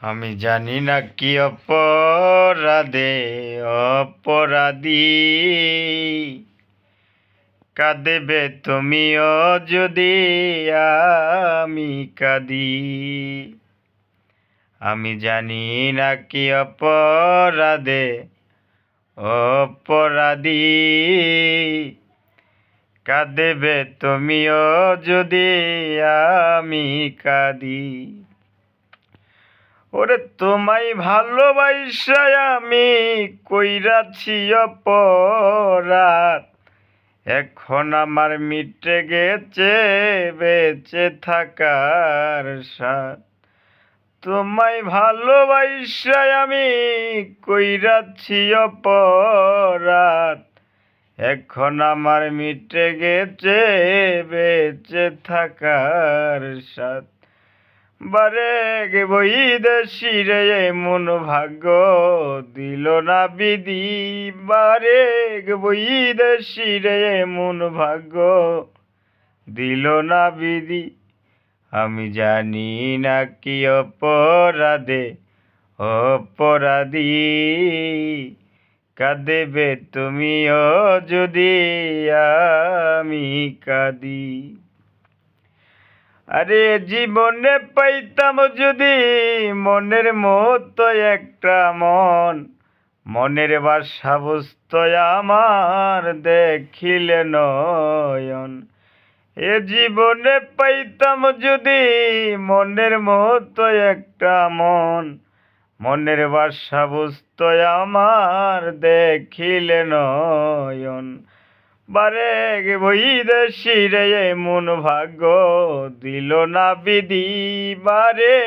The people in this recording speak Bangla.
আমি জানি না কি অপরাধে অপরাধী কাঁদেবে তুমিও যদি আমি কাঁদি। আমি জানি না কি অপরাধে অপরাধী কাঁদেবে তুমিও যদি আমি কাঁদি। ওরে তোমায় ভালোবাসা আমি কইরাছি অপরাধ, এখন আমার মিটে গেছে বেঁচে থাকার স্বাদ। তোমায় ভালোবাসা আমি কইরাছি অপরাধ, এখন আমার মিটে গেছে বেঁচে থাকার স্বাদ। বারে গে বৈদেশি রে মন ভাগ্য দিল না বিধি, বারে গে বৈদেশি রে মন ভাগ্য দিল না বিধি। আমি জানি না কি অপরাধে অপরাধী কাঁদেবে তুমিও যদি আমি কাঁদি। আরে জীবনে পাইতাম যদি মনের মতো একটা মন, মনের বাসা বুঝতো আমার দেখিলে নয়ন। এ জীবনে পাইতাম যদি মনের মতো একটা মন, মনের বাসা বুঝতো আমার দেখিলে নয়ন। বারে গে বৈদেশি রে মন ভাগ্য দিল না বিধি, বারে